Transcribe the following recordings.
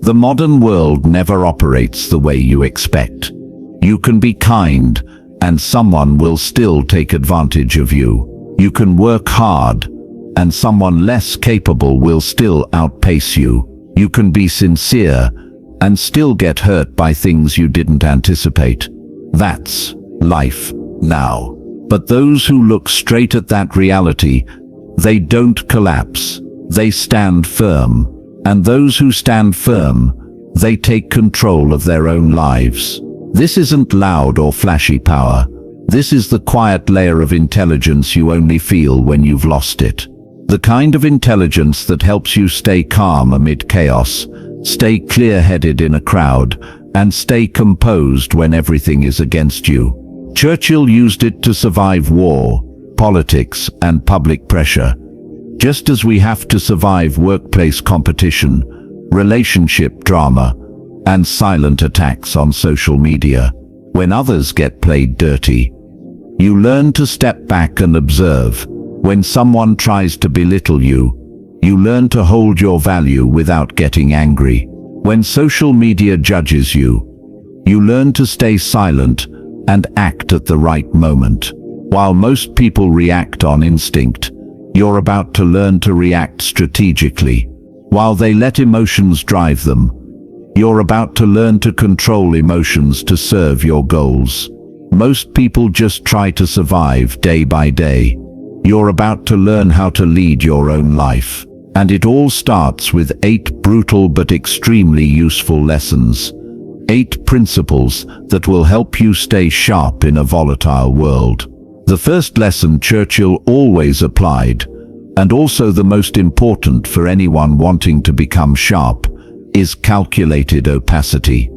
The modern world never operates the way you expect. You can be kind, and someone will still take advantage of you. You can work hard, and someone less capable will still outpace you. You can be sincere, and still get hurt by things you didn't anticipate. That's life now. But those who look straight at that reality, they don't collapse. They stand firm. And those who stand firm, they take control of their own lives. This isn't loud or flashy power. This is the quiet layer of intelligence you only feel when you've lost it. The kind of intelligence that helps you stay calm amid chaos, stay clear-headed in a crowd, and stay composed when everything is against you. Churchill used it to survive war, politics, and public pressure. Just as we have to survive workplace competition, relationship drama, and silent attacks on social media. When others get played dirty, you learn to step back and observe. When someone tries to belittle you, you learn to hold your value without getting angry. When social media judges you, you learn to stay silent and act at the right moment. While most people react on instinct, you're about to learn to react strategically. While they let emotions drive them, you're about to learn to control emotions to serve your goals. Most people just try to survive day by day. You're about to learn how to lead your own life. And it all starts with 8 brutal but extremely useful lessons. 8 principles that will help you stay sharp in a volatile world. The first lesson Churchill always applied, and also the most important for anyone wanting to become sharp, is calculated opacity.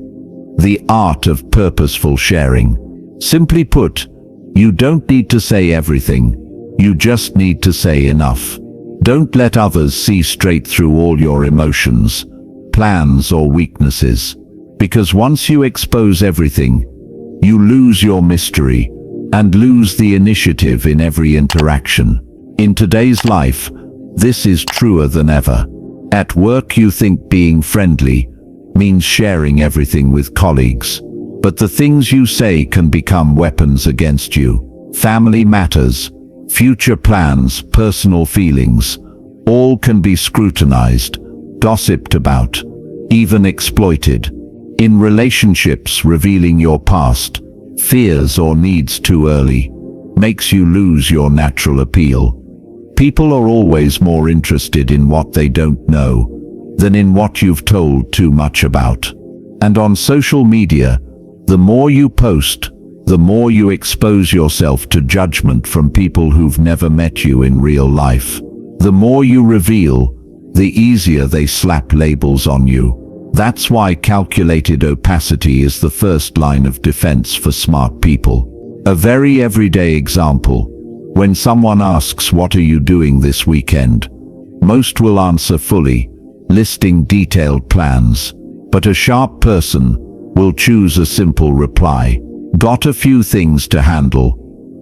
The art of purposeful sharing. Simply put, you don't need to say everything. You just need to say enough. Don't let others see straight through all your emotions, plans, or weaknesses. Because once you expose everything, you lose your mystery and lose the initiative in every interaction. In today's life, this is truer than ever. At work, you think being friendly means sharing everything with colleagues, but the things you say can become weapons against you. Family matters, future plans, personal feelings, all can be scrutinized, gossiped about, even exploited. In relationships, revealing your past, fears, or needs too early makes you lose your natural appeal. People are always more interested in what they don't know than in what you've told too much about. And on social media, the more you post, the more you expose yourself to judgment from people who've never met you in real life. The more you reveal, the easier they slap labels on you. That's why calculated opacity is the first line of defense for smart people. A very everyday example. When someone asks, "What are you doing this weekend?" most will answer fully, listing detailed plans. But a sharp person will choose a simple reply. "Got a few things to handle."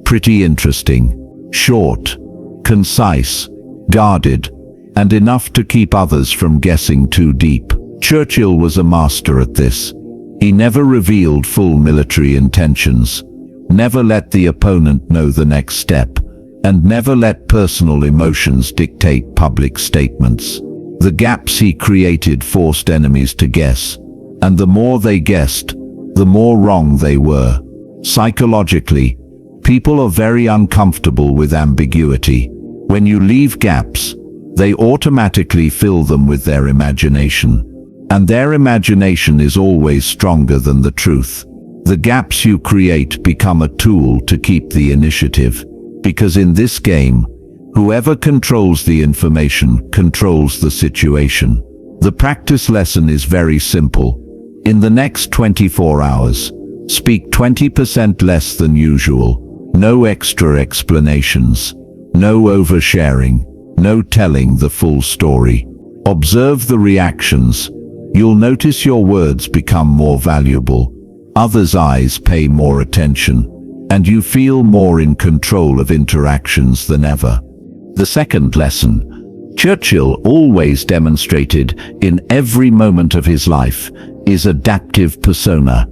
Pretty interesting. Short, concise, guarded, and enough to keep others from guessing too deep. Churchill was a master at this. He never revealed full military intentions, never let the opponent know the next step, and never let personal emotions dictate public statements. The gaps he created forced enemies to guess, and the more they guessed, the more wrong they were. Psychologically, people are very uncomfortable with ambiguity. When you leave gaps, they automatically fill them with their imagination. And their imagination is always stronger than the truth. The gaps you create become a tool to keep the initiative. Because in this game, whoever controls the information controls the situation. The practice lesson is very simple. In the next 24 hours, speak 20% less than usual. No extra explanations. No oversharing. No telling the full story. Observe the reactions. You'll notice your words become more valuable. Others' eyes pay more attention. And you feel more in control of interactions than ever. The second lesson. Churchill always demonstrated in every moment of his life is adaptive persona,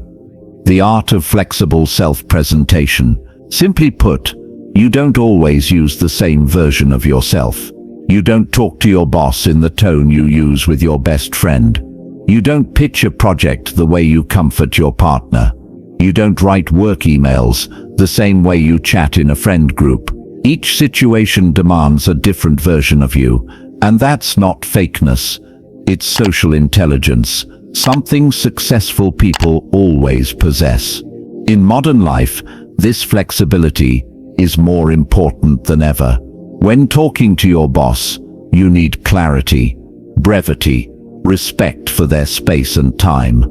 the art of flexible self-presentation. Simply put, you don't always use the same version of yourself. You don't talk to your boss in the tone you use with your best friend. You don't pitch a project the way you comfort your partner. You don't write work emails the same way you chat in a friend group. Each situation demands a different version of you, and that's not fakeness. It's social intelligence, something successful people always possess. In modern life, this flexibility is more important than ever. When talking to your boss, you need clarity, brevity, respect for their space and time.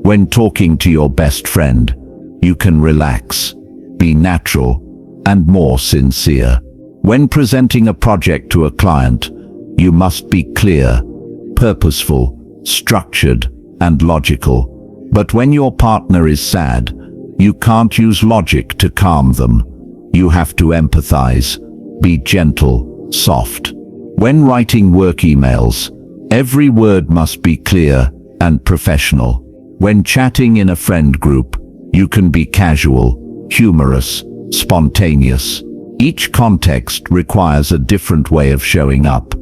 When talking to your best friend, you can relax, be natural, and more sincere. When presenting a project to a client, you must be clear, purposeful, structured, and logical. But when your partner is sad, you can't use logic to calm them. You have to empathize, be gentle, soft. When writing work emails, every word must be clear and professional. When chatting in a friend group, you can be casual, humorous, spontaneous. Each context requires a different way of showing up,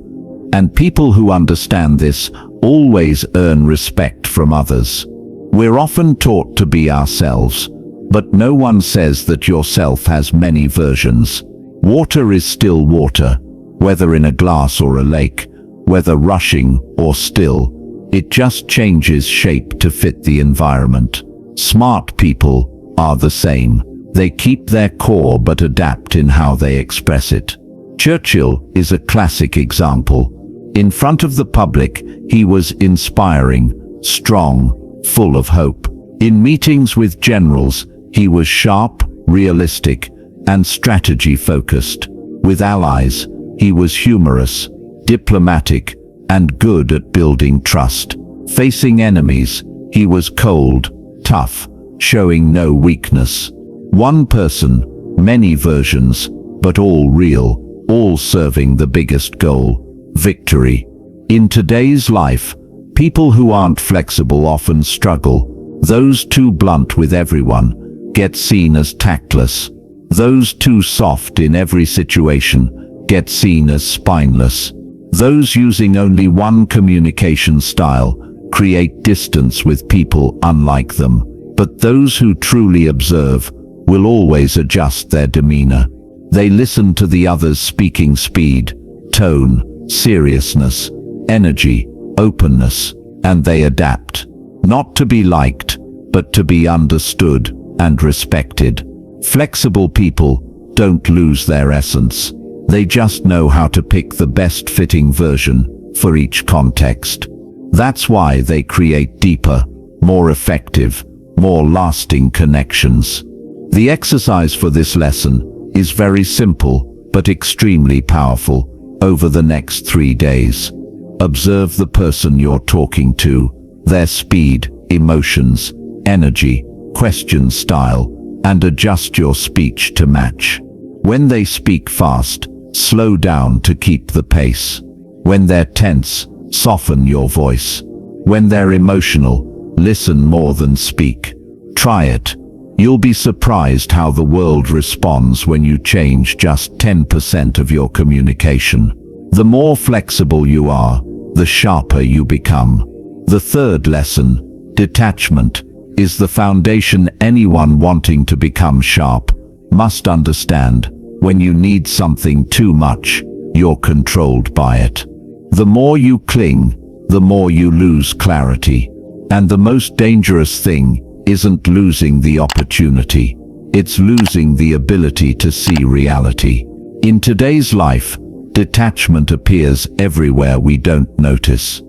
and people who understand this always earn respect from others. We're often taught to be ourselves, but no one says that yourself has many versions. Water is still water, whether in a glass or a lake, whether rushing or still. It just changes shape to fit the environment. Smart people are the same. They keep their core but adapt in how they express it. Churchill is a classic example. In front of the public, he was inspiring, strong, full of hope. In meetings with generals, he was sharp, realistic, and strategy-focused. With allies, he was humorous, diplomatic, and good at building trust. Facing enemies, he was cold, tough, showing no weakness. One person, many versions, but all real, all serving the biggest goal, victory. In today's life, people who aren't flexible often struggle. Those too blunt with everyone get seen as tactless. Those too soft in every situation get seen as spineless. Those using only one communication style create distance with people unlike them. But those who truly observe will always adjust their demeanor. They listen to the other's speaking speed, tone, seriousness, energy, openness, and they adapt. Not to be liked, but to be understood and respected. Flexible people don't lose their essence. They just know how to pick the best fitting version for each context. That's why they create deeper, more effective, more lasting connections. The exercise for this lesson is very simple but extremely powerful. Over the next 3 days, observe the person you're talking to, their speed, emotions, energy, question style, and adjust your speech to match. When they speak fast, slow down to keep the pace. When they're tense, soften your voice. When they're emotional, listen more than speak. Try it. You'll be surprised how the world responds when you change just 10% of your communication. The more flexible you are, the sharper you become. The third lesson, detachment, is the foundation anyone wanting to become sharp must understand. When you need something too much, you're controlled by it. The more you cling, the more you lose clarity. And the most dangerous thing isn't losing the opportunity, it's losing the ability to see reality. In today's life, detachment appears everywhere we don't notice.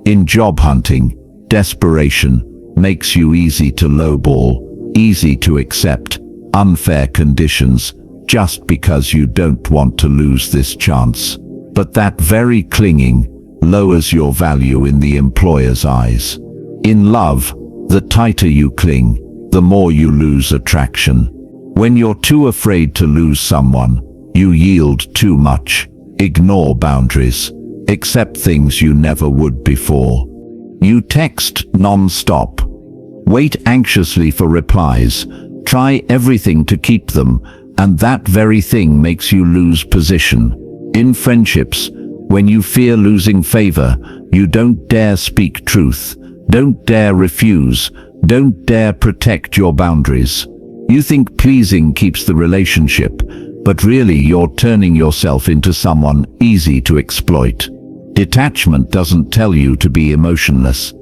In job hunting, desperation makes you easy to lowball, easy to accept unfair conditions just because you don't want to lose this chance. But that very clinging lowers your value in the employer's eyes. In love, the tighter you cling, the more you lose attraction. When you're too afraid to lose someone, you yield too much, ignore boundaries, accept things you never would before. You text non-stop. Wait anxiously for replies. Try everything to keep them, and that very thing makes you lose position. In friendships, when you fear losing favor, you don't dare speak truth, don't dare refuse, don't dare protect your boundaries. You think pleasing keeps the relationship, but really you're turning yourself into someone easy to exploit. Detachment doesn't tell you to be emotionless.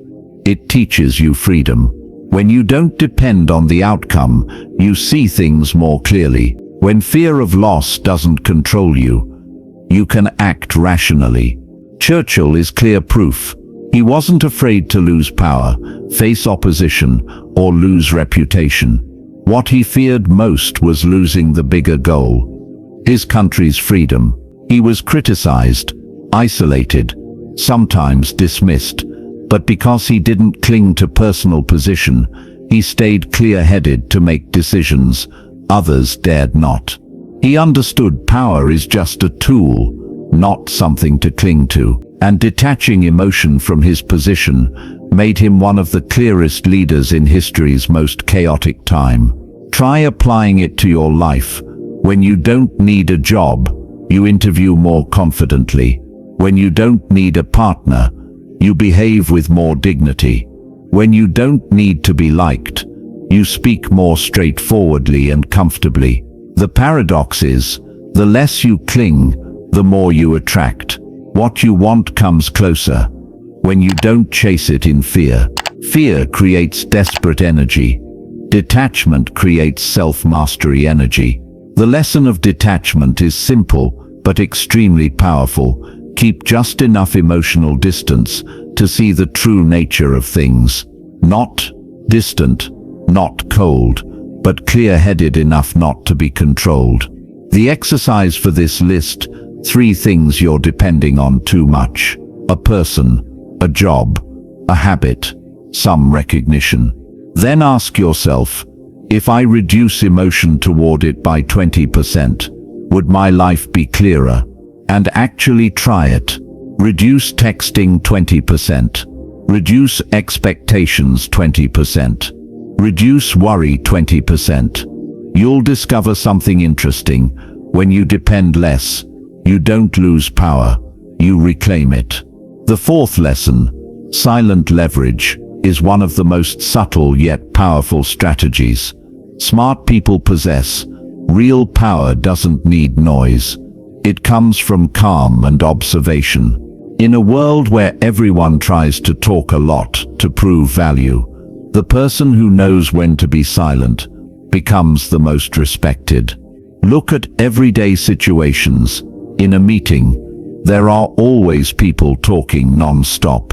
It teaches you freedom. When you don't depend on the outcome, you see things more clearly. When fear of loss doesn't control you, you can act rationally. Churchill is clear proof. He wasn't afraid to lose power, face opposition, or lose reputation. What he feared most was losing the bigger goal, his country's freedom. He was criticized, isolated, sometimes dismissed, but because he didn't cling to personal position, he stayed clear-headed to make decisions others dared not. He understood power is just a tool, not something to cling to, and detaching emotion from his position made him one of the clearest leaders in history's most chaotic time. Try applying it to your life. When you don't need a job, you interview more confidently. When you don't need a partner, you behave with more dignity. When you don't need to be liked, you speak more straightforwardly and comfortably. The paradox is, the less you cling, the more you attract. What you want comes closer. When you don't chase it in fear. Fear creates desperate energy. Detachment creates self-mastery energy. The lesson of detachment is simple, but extremely powerful. Keep just enough emotional distance to see the true nature of things. Not distant, not cold, but clear-headed enough not to be controlled. The exercise for this list: 3 things you're depending on too much. A person, a job, a habit, some recognition. Then ask yourself, if I reduce emotion toward it by 20%, would my life be clearer? And actually try it. Reduce texting 20%. Reduce expectations 20%. Reduce worry 20%. You'll discover something interesting. When you depend less, you don't lose power, you reclaim it. The 4th lesson, silent leverage, is one of the most subtle yet powerful strategies. Smart people possess. Real power doesn't need noise. It comes from calm and observation. In a world where everyone tries to talk a lot to prove value, the person who knows when to be silent becomes the most respected. Look at everyday situations. In a meeting, there are always people talking non-stop,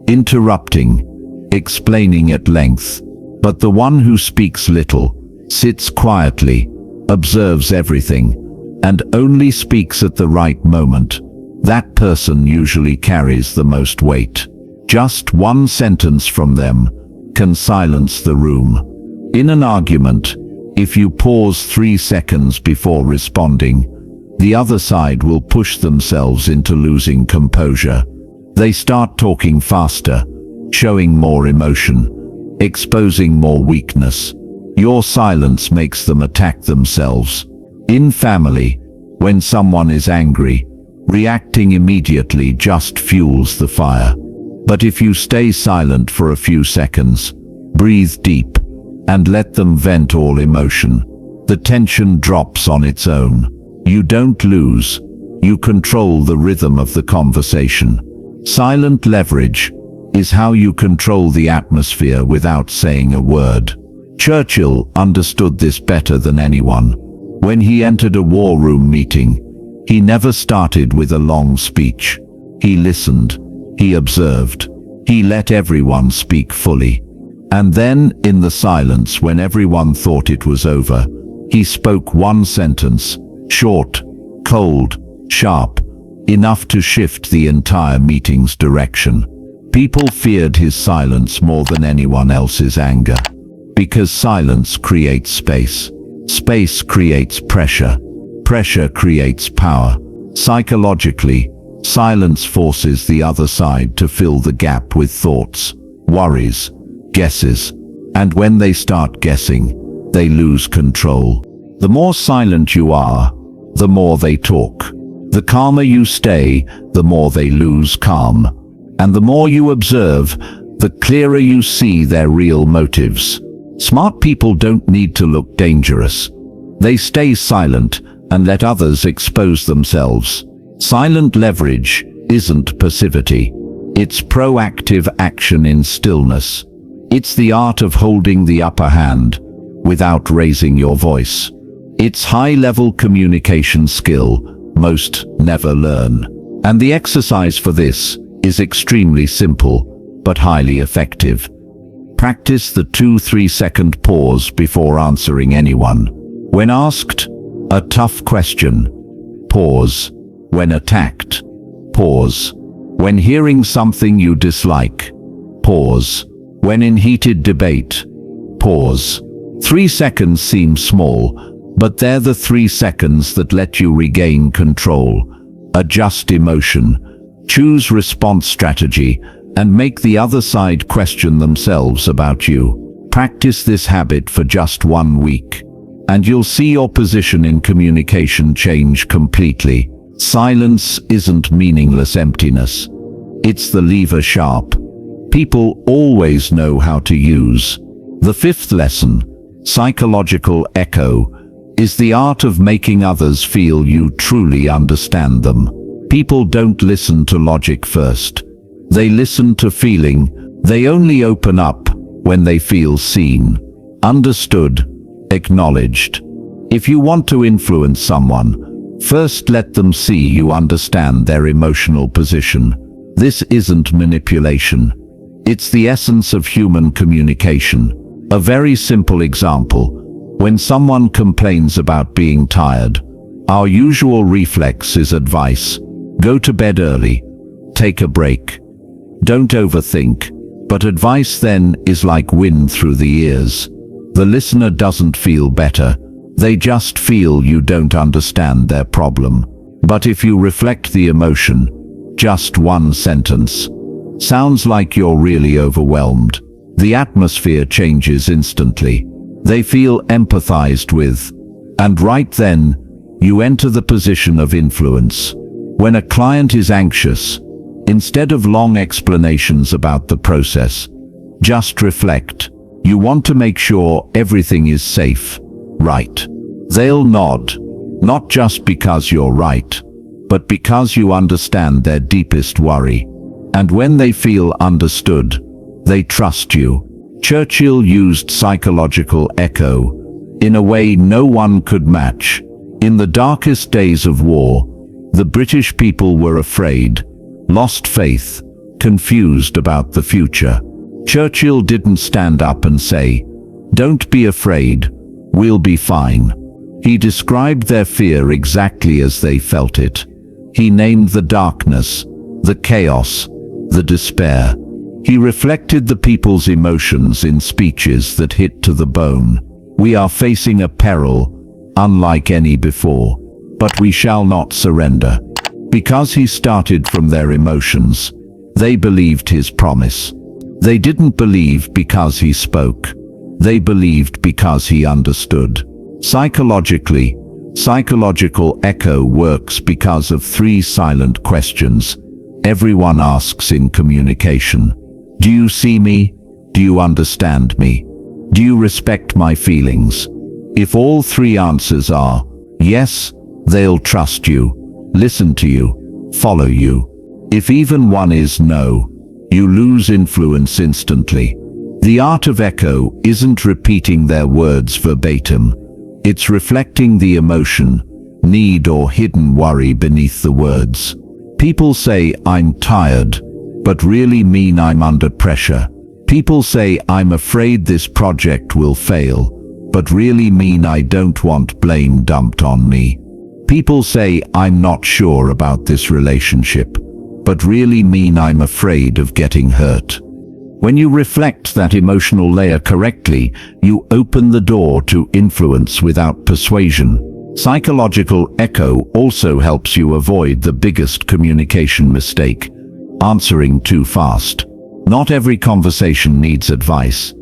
interrupting, explaining at length. But the one who speaks little, sits quietly, observes everything, and only speaks at the right moment, that person usually carries the most weight. Just one sentence from them can silence the room. In an argument, if you pause 3 seconds before responding, the other side will push themselves into losing composure. They start talking faster, showing more emotion, exposing more weakness. Your silence makes them attack themselves. In family, when someone is angry, reacting immediately just fuels the fire. But if you stay silent for a few seconds, breathe deep, and let them vent all emotion, the tension drops on its own. You don't lose, you control the rhythm of the conversation. Silent leverage is how you control the atmosphere without saying a word. Churchill understood this better than anyone. When he entered a war room meeting, he never started with a long speech. He listened, he observed, he let everyone speak fully. And then, in the silence when everyone thought it was over, he spoke one sentence, short, cold, sharp, enough to shift the entire meeting's direction. People feared his silence more than anyone else's anger. Because silence creates space. Space creates pressure. Pressure creates power. Psychologically, Silence forces the other side to fill the gap with thoughts, worries, guesses, and when they start guessing, they lose control. The more silent you are, the more they talk. The calmer you stay, the more they lose calm. And the more you observe, the clearer you see their real motives. Smart people don't need to look dangerous. They stay silent and let others expose themselves. Silent leverage isn't passivity. It's proactive action in stillness. It's the art of holding the upper hand without raising your voice. It's high-level communication skill most never learn. And the exercise for this is extremely simple, but highly effective. Practice the 2-3 second pause before answering anyone. When asked a tough question, pause. When attacked, pause. When hearing something you dislike, pause. When in heated debate, pause. 3 seconds seem small, but they're the 3 seconds that let you regain control, adjust emotion, choose response strategy, and make the other side question themselves about you. Practice this habit for just 1 week, and you'll see your position in communication change completely. Silence isn't meaningless emptiness. It's the lever sharp people always know how to use. The 5th lesson, psychological echo, is the art of making others feel you truly understand them. People don't listen to logic first. They listen to feeling. They only open up when they feel seen, understood, acknowledged. If you want to influence someone, first let them see you understand their emotional position. This isn't manipulation. It's the essence of human communication. A very simple example. When someone complains about being tired, our usual reflex is advice. Go to bed early. Take a break. Don't overthink. But advice then is like wind through the ears. The listener doesn't feel better. They just feel you don't understand their problem. But if you reflect the emotion, just 1 sentence, sounds like you're really overwhelmed. The atmosphere changes instantly. They feel empathized with. And right then, you enter the position of influence. When a client is anxious, instead of long explanations about the process, just reflect. You want to make sure everything is safe, right? They'll nod, not just because you're right, but because you understand their deepest worry. And when they feel understood, they trust you. Churchill used psychological echo in a way no one could match. In the darkest days of war, the British people were afraid, lost faith, confused about the future. Churchill didn't stand up and say, "Don't be afraid, we'll be fine." He described their fear exactly as they felt it. He named the darkness, the chaos, the despair. He reflected the people's emotions in speeches that hit to the bone. We are facing a peril unlike any before, but we shall not surrender. Because he started from their emotions, they believed his promise. They didn't believe because he spoke. They believed because he understood. Psychologically, psychological echo works because of 3 silent questions everyone asks in communication. Do you see me? Do you understand me? Do you respect my feelings? If all 3 answers are yes, they'll trust you, listen to you, follow you. If even one is no, you lose influence instantly. The art of echo isn't repeating their words verbatim. It's reflecting the emotion, need or hidden worry beneath the words. People say, "I'm tired," but really mean I'm under pressure. People say, "I'm afraid this project will fail," but really mean I don't want blame dumped on me. People say, "I'm not sure about this relationship," but really mean I'm afraid of getting hurt. When you reflect that emotional layer correctly, you open the door to influence without persuasion. Psychological echo also helps you avoid the biggest communication mistake: answering too fast. Not every conversation needs advice.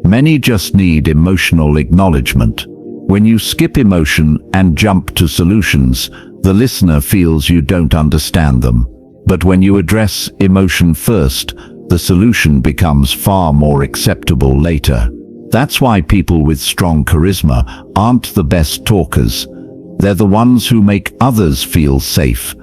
Many just need emotional acknowledgement. When you skip emotion and jump to solutions, the listener feels you don't understand them. But when you address emotion first, the solution becomes far more acceptable later. That's why people with strong charisma aren't the best talkers. They're the ones who make others feel safe,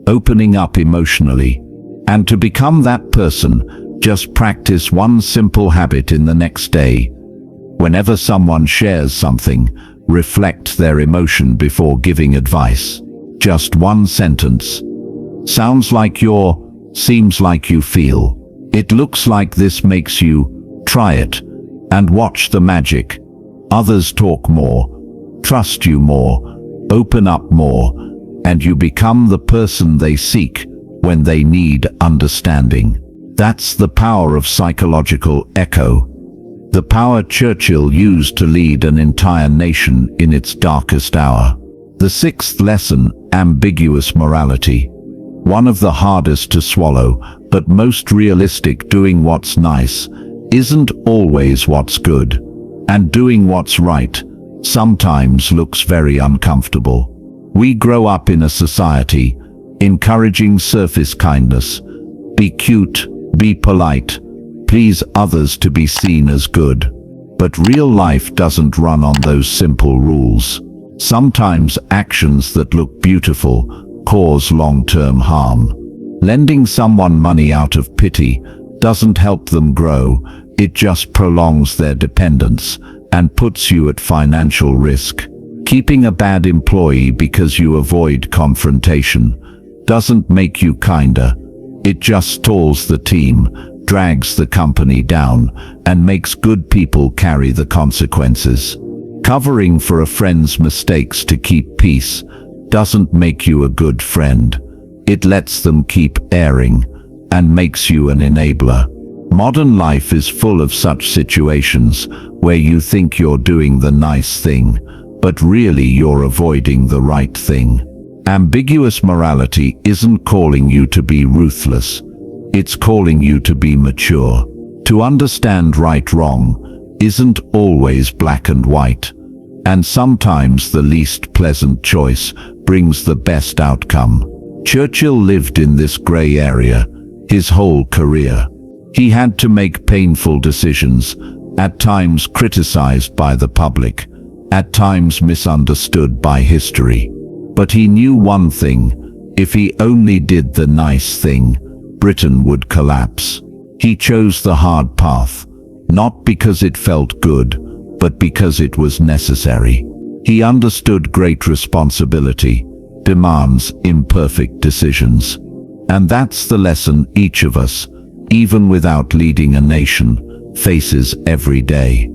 opening up emotionally. And to become that person, just practice one simple habit in the next day. Whenever someone shares something, reflect their emotion before giving advice. Just one sentence. Sounds like you're, seems like you feel. It looks like this makes you. Try it, and watch the magic. Others talk more, trust you more, open up more, and you become the person they seek when they need understanding. That's the power of psychological echo. The power Churchill used to lead an entire nation in its darkest hour. The sixth lesson: ambiguous morality. One of the hardest to swallow, but most realistic. Doing what's nice isn't always what's good. And doing what's right sometimes looks very uncomfortable. We grow up in a society encouraging surface kindness. Be cute, be polite, please others to be seen as good. But real life doesn't run on those simple rules. Sometimes actions that look beautiful cause long-term harm. Lending someone money out of pity doesn't help them grow, it just prolongs their dependence and puts you at financial risk. Keeping a bad employee because you avoid confrontation doesn't make you kinder. It just stalls the team, drags the company down, and makes good people carry the consequences. Covering for a friend's mistakes to keep peace doesn't make you a good friend. It lets them keep erring and makes you an enabler. Modern life is full of such situations where you think you're doing the nice thing, but really you're avoiding the right thing. Ambiguous morality isn't calling you to be ruthless. It's calling you to be mature. To understand right-wrong isn't always black and white, and sometimes the least pleasant choice brings the best outcome. Churchill lived in this gray area his whole career. He had to make painful decisions, at times criticized by the public, at times misunderstood by history. But he knew one thing: if he only did the nice thing, Britain would collapse. He chose the hard path, not because it felt good, but because it was necessary. He understood great responsibility demands imperfect decisions. And that's the lesson each of us, even without leading a nation, faces every day.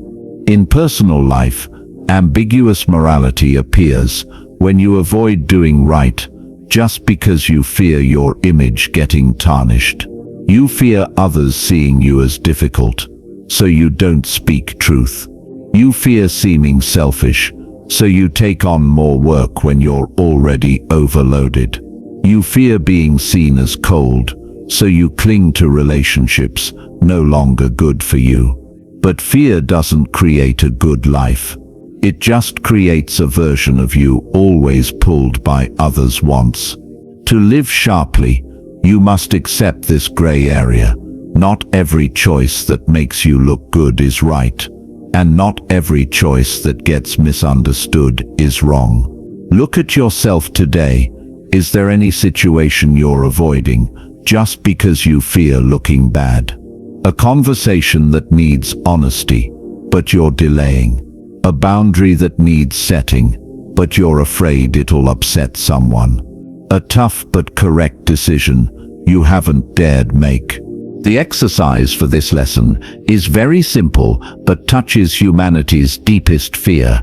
In personal life, ambiguous morality appears when you avoid doing right just because you fear your image getting tarnished. You fear others seeing you as difficult, so you don't speak truth. You fear seeming selfish, so you take on more work when you're already overloaded. You fear being seen as cold, so you cling to relationships no longer good for you. But fear doesn't create a good life. It just creates a version of you always pulled by others' wants. To live sharply, you must accept this gray area. Not every choice that makes you look good is right, and not every choice that gets misunderstood is wrong. Look at yourself today. Is there any situation you're avoiding just because you fear looking bad? A conversation that needs honesty, but you're delaying. A boundary that needs setting, but you're afraid it'll upset someone. A tough but correct decision you haven't dared make. The exercise for this lesson is very simple, but touches humanity's deepest fear.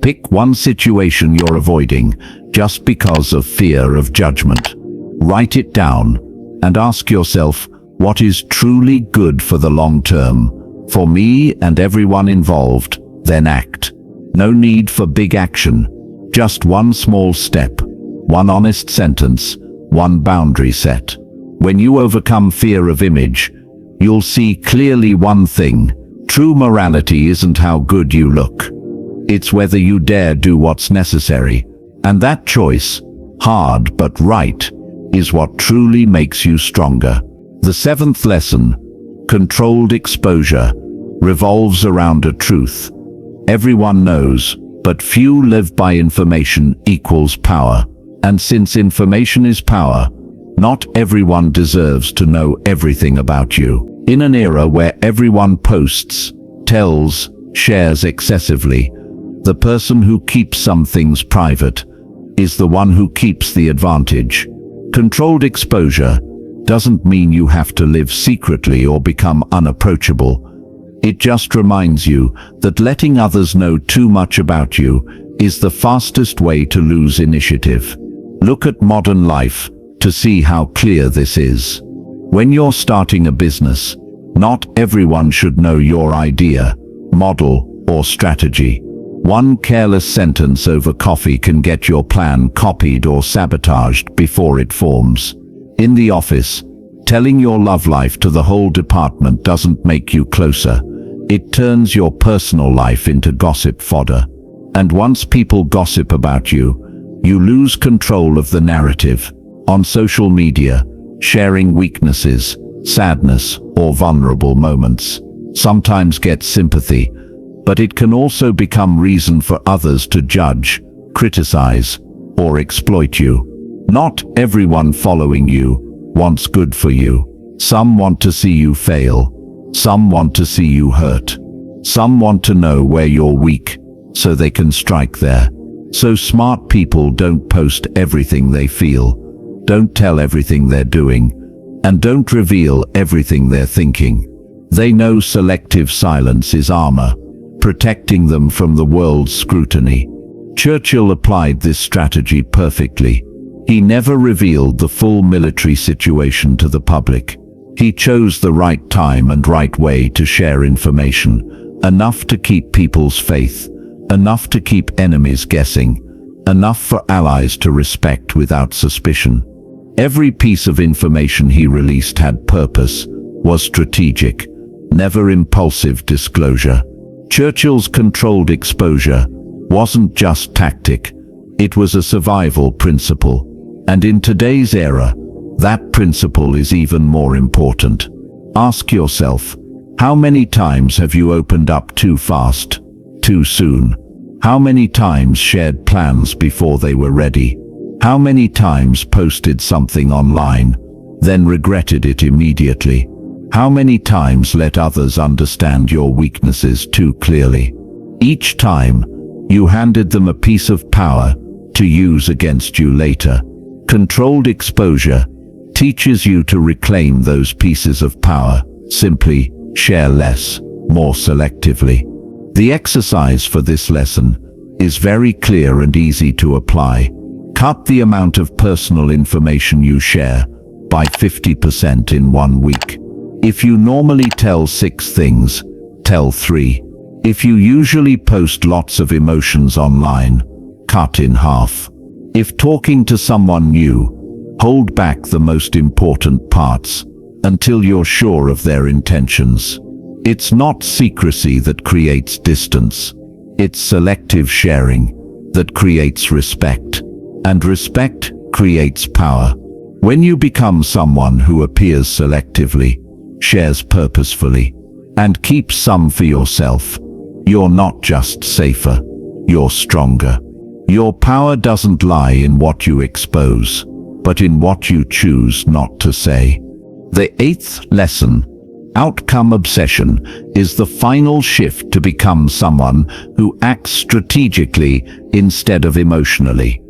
Pick one situation you're avoiding just because of fear of judgment. Write it down and ask yourself, what is truly good for the long term, for me and everyone involved? Then act. No need for big action, Just one small step, one honest sentence, one boundary set. When you overcome fear of image, you'll see clearly one thing. True morality isn't how good you look. It's whether you dare do what's necessary. And that choice, hard but right, is what truly makes you stronger. The seventh lesson, controlled exposure, revolves around a truth. Everyone knows, but few live by information equals power. And since information is power, not everyone deserves to know everything about you. In an era where everyone posts, tells, shares excessively, the person who keeps some things private is the one who keeps the advantage. Controlled exposure doesn't mean you have to live secretly or become unapproachable. It just reminds you that letting others know too much about you is the fastest way to lose initiative. Look at modern life to see how clear this is. When you're starting a business, not everyone should know your idea, model, or strategy. One careless sentence over coffee can get your plan copied or sabotaged before it forms. In the office, telling your love life to the whole department doesn't make you closer. It turns your personal life into gossip fodder. And once people gossip about you, you lose control of the narrative. On social media, sharing weaknesses, sadness, or vulnerable moments sometimes gets sympathy, but it can also become reason for others to judge, criticize, or exploit you. Not everyone following you wants good for you. Some want to see you fail. Some want to see you hurt. Some want to know where you're weak, so they can strike there. So smart people don't post everything they feel, don't tell everything they're doing, and don't reveal everything they're thinking. They know selective silence is armor, protecting them from the world's scrutiny. Churchill applied this strategy perfectly. He never revealed the full military situation to the public. He chose the right time and right way to share information, enough to keep people's faith, enough to keep enemies guessing, enough for allies to respect without suspicion. Every piece of information he released had purpose, was strategic, never impulsive disclosure. Churchill's controlled exposure wasn't just tactic, it was a survival principle. And in today's era, that principle is even more important. Ask yourself, how many times have you opened up too fast, too soon? How many times shared plans before they were ready? How many times posted something online, then regretted it immediately? How many times let others understand your weaknesses too clearly? Each time, you handed them a piece of power to use against you later. Controlled exposure teaches you to reclaim those pieces of power. Simply share less, more selectively. The exercise for this lesson is very clear and easy to apply. Cut the amount of personal information you share by 50% in 1 week. If you normally tell 6 things, tell 3. If you usually post lots of emotions online, cut in half. If talking to someone new, hold back the most important parts until you're sure of their intentions. It's not secrecy that creates distance. It's selective sharing that creates respect. And respect creates power. When you become someone who appears selectively, shares purposefully, and keeps some for yourself, you're not just safer, you're stronger. Your power doesn't lie in what you expose, but in what you choose not to say. The 8th lesson, outcome obsession, is the final shift to become someone who acts strategically instead of emotionally.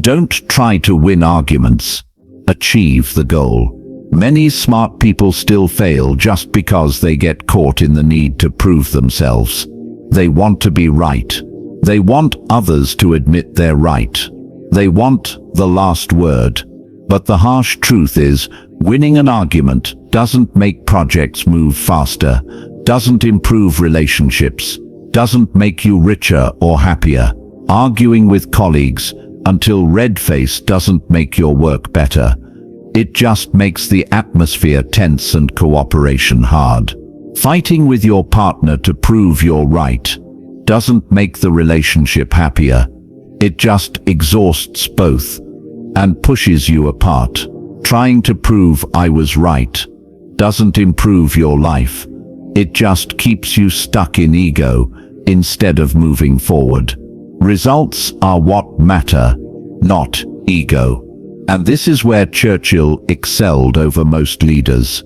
Don't try to win arguments, achieve the goal. Many smart people still fail just because they get caught in the need to prove themselves. They want to be right. They want others to admit they're right. They want the last word. But the harsh truth is, winning an argument doesn't make projects move faster, doesn't improve relationships, doesn't make you richer or happier. arguing with colleagues until red face doesn't make your work better. It just makes the atmosphere tense and cooperation hard. Fighting with your partner to prove you're right doesn't make the relationship happier. It just exhausts both and pushes you apart. Trying to prove I was right doesn't improve your life. It just keeps you stuck in ego instead of moving forward. Results are what matter, not ego. And this is where Churchill excelled over most leaders.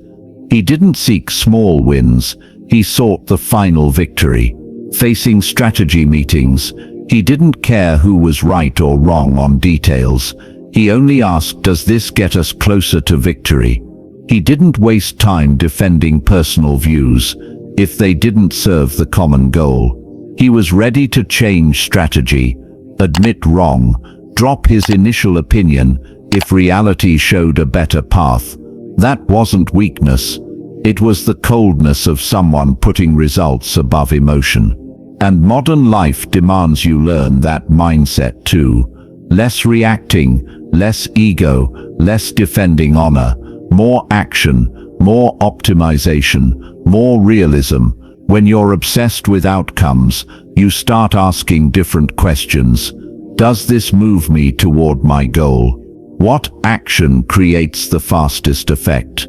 He didn't seek small wins, he sought the final victory. Facing strategy meetings, he didn't care who was right or wrong on details. He only asked, does this get us closer to victory? He didn't waste time defending personal views if they didn't serve the common goal. He was ready to change strategy, admit wrong, drop his initial opinion if reality showed a better path. That wasn't weakness. It was the coldness of someone putting results above emotion. And modern life demands you learn that mindset too. Less reacting, less ego, less defending honor, more action, more optimization, more realism. When you're obsessed with outcomes, you start asking different questions. Does this move me toward my goal? What action creates the fastest effect?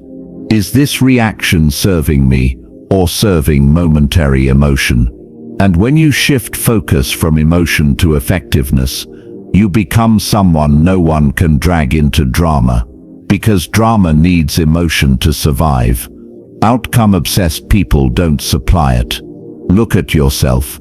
Is this reaction serving me or serving momentary emotion? And when you shift focus from emotion to effectiveness, you become someone no one can drag into drama, because drama needs emotion to survive. Outcome-obsessed people don't supply it. Look at yourself.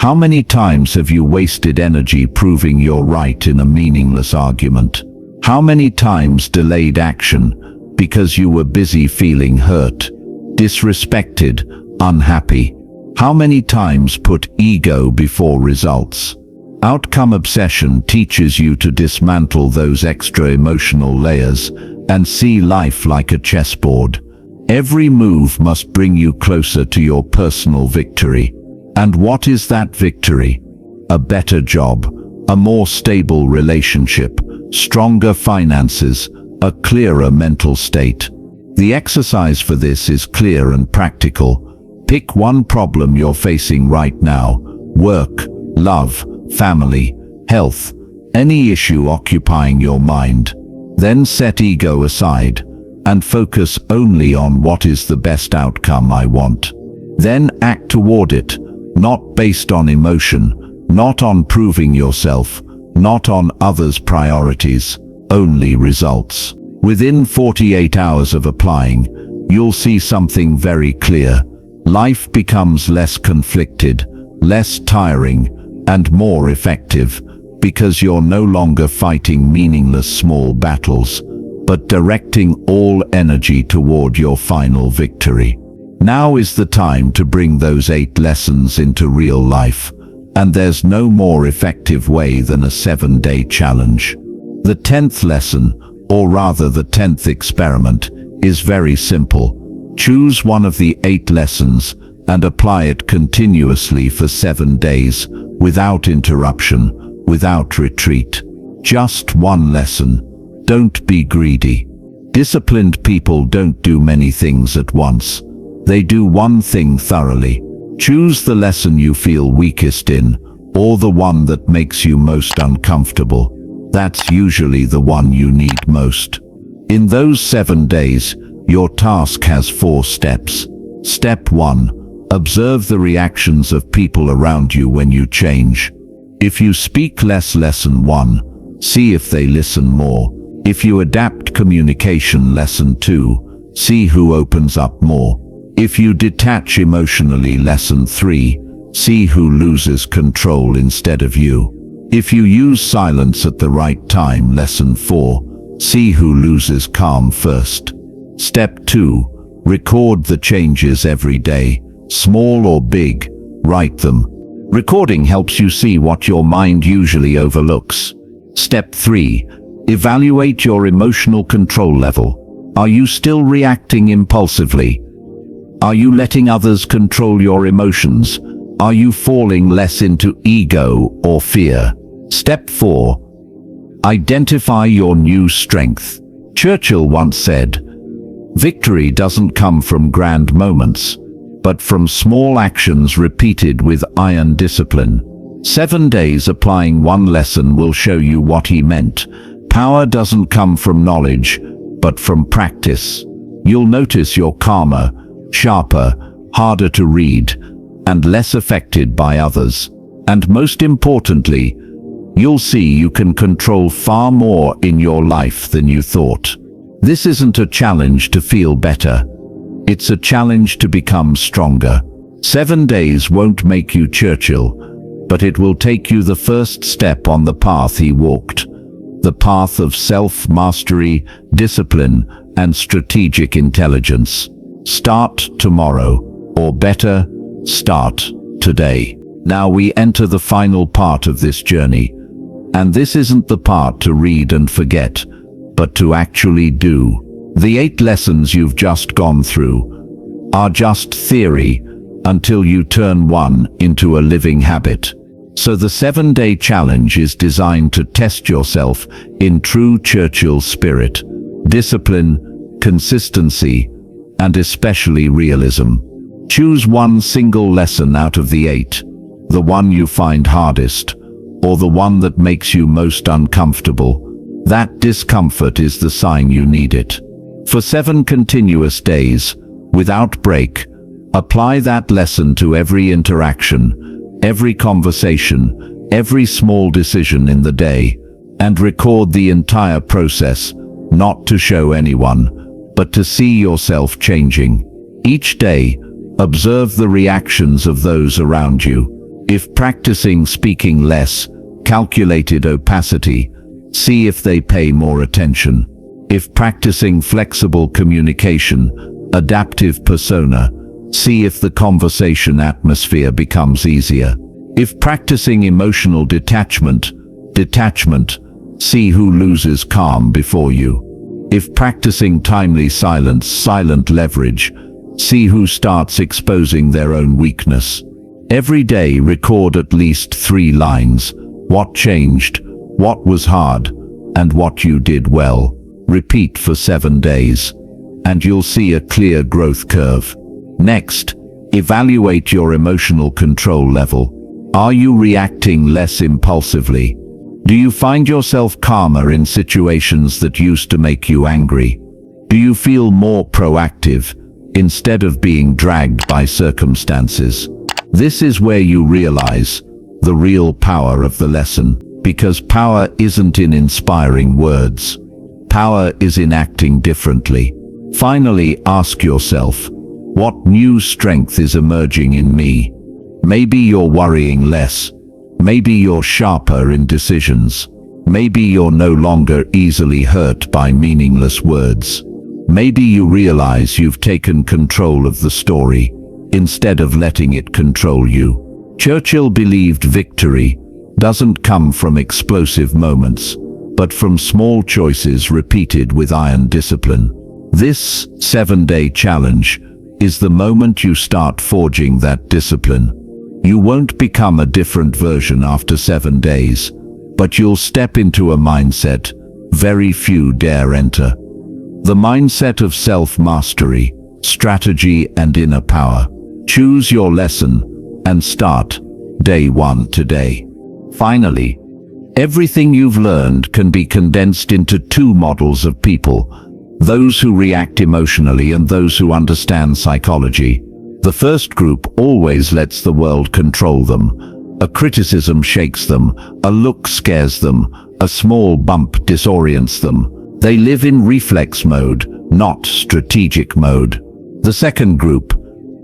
How many times have you wasted energy proving you're right in a meaningless argument? How many times delayed action because you were busy feeling hurt, disrespected, unhappy? How many times put ego before results? Outcome obsession teaches you to dismantle those extra emotional layers and see life like a chessboard. Every move must bring you closer to your personal victory. And what is that victory? A better job, a more stable relationship, stronger finances, a clearer mental state. The exercise for this is clear and practical. Pick one problem you're facing right now: work, love, family, health, any issue occupying your mind. Then set ego aside and focus only on what is the best outcome I want. Then act toward it, not based on emotion, not on proving yourself, not on others' priorities, only results. Within 48 hours of applying, you'll see something very clear. Life becomes less conflicted, less tiring, and more effective, because you're no longer fighting meaningless small battles, but directing all energy toward your final victory. Now is the time to bring those 8 lessons into real life, and there's no more effective way than a 7-day challenge. The 10th lesson, or rather the 10th experiment, is very simple. Choose one of the 8 lessons and apply it continuously for 7 days, without interruption, without retreat. Just one lesson. Don't be greedy. Disciplined people don't do many things at once. They do one thing thoroughly. Choose the lesson you feel weakest in, or the one that makes you most uncomfortable. That's usually the one you need most. In those 7 days, your task has 4 steps. Step 1. Observe the reactions of people around you when you change. If you speak less, lesson 1, see if they listen more. If you adapt communication, lesson 2, see who opens up more. If you detach emotionally, lesson 3, see who loses control instead of you. If you use silence at the right time, lesson 4, see who loses calm first. Step 2, record the changes every day, small or big, write them. Recording helps you see what your mind usually overlooks. Step 3, evaluate your emotional control level. Are you still reacting impulsively? Are you letting others control your emotions? Are you falling less into ego or fear? Step 4. Identify your new strength. Churchill once said, "Victory doesn't come from grand moments, but from small actions repeated with iron discipline." 7 days applying one lesson will show you what he meant. Power doesn't come from knowledge, but from practice. You'll notice you're calmer, sharper, harder to read, and less affected by others. And most importantly, you'll see you can control far more in your life than you thought. This isn't a challenge to feel better. It's a challenge to become stronger. 7 days won't make you Churchill, but it will take you the first step on the path he walked. The path of self-mastery, discipline, and strategic intelligence. Start tomorrow, or better, start today. Now we enter the final part of this journey. And this isn't the part to read and forget, but to actually do. The 8 lessons you've just gone through are just theory until you turn one into a living habit. So the 7-day challenge is designed to test yourself in true Churchill spirit, discipline, consistency, and especially realism. Choose one single lesson out of the 8, the one you find hardest, or the one that makes you most uncomfortable. That discomfort is the sign you need it. For 7 continuous days, without break, apply that lesson to every interaction, every conversation, every small decision in the day, and record the entire process, not to show anyone, but to see yourself changing. Each day, observe the reactions of those around you. If practicing speaking less, calculated opacity, see if they pay more attention. If practicing flexible communication, adaptive persona, see if the conversation atmosphere becomes easier. If practicing emotional detachment, see who loses calm before you. If practicing timely silence, silent leverage, see who starts exposing their own weakness. Every day record at least 3 lines. What changed, what was hard, and what you did well. Repeat for 7 days, and you'll see a clear growth curve. Next, evaluate your emotional control level. Are you reacting less impulsively? Do you find yourself calmer in situations that used to make you angry? Do you feel more proactive, instead of being dragged by circumstances? This is where you realize the real power of the lesson, because power isn't in inspiring words. Power is in acting differently. Finally, ask yourself, what new strength is emerging in me? Maybe you're worrying less. Maybe you're sharper in decisions. Maybe you're no longer easily hurt by meaningless words. Maybe you realize you've taken control of the story, instead of letting it control you. Churchill believed victory doesn't come from explosive moments, but from small choices repeated with iron discipline. This 7-day challenge is the moment you start forging that discipline. You won't become a different version after 7 days, but you'll step into a mindset very few dare enter. The mindset of self-mastery, strategy, and inner power. Choose your lesson and start day 1 today. Finally, everything you've learned can be condensed into 2 models of people: those who react emotionally and those who understand psychology. The first group always lets the world control them. A criticism shakes them, a look scares them, a small bump disorients them. They live in reflex mode, not strategic mode. The second group,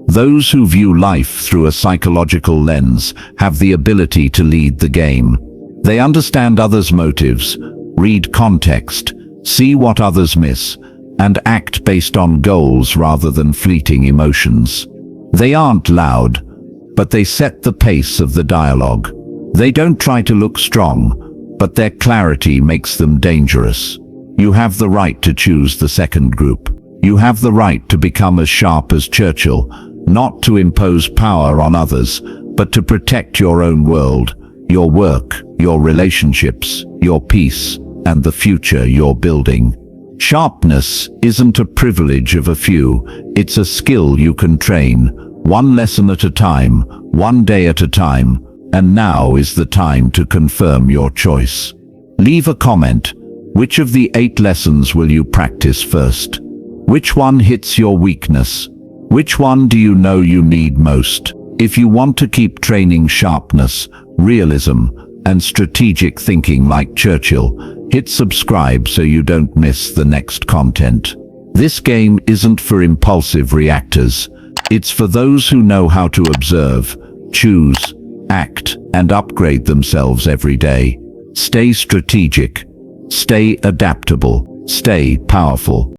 those who view life through a psychological lens, have the ability to lead the game. They understand others' motives, read context, see what others miss, and act based on goals rather than fleeting emotions. They aren't loud, but they set the pace of the dialogue. They don't try to look strong, but their clarity makes them dangerous. You have the right to choose the second group. You have the right to become as sharp as Churchill, not to impose power on others, but to protect your own world, your work, your relationships, your peace, and the future you're building. Sharpness isn't a privilege of a few, it's a skill you can train, one lesson at a time, one day at a time, and now is the time to confirm your choice. Leave a comment. Which of the 8 lessons will you practice first? Which one hits your weakness? Which one do you know you need most? If you want to keep training sharpness, realism, and strategic thinking like Churchill, hit subscribe so you don't miss the next content. This game isn't for impulsive reactors. It's for those who know how to observe, choose, act, and upgrade themselves every day. Stay strategic. Stay adaptable. Stay powerful.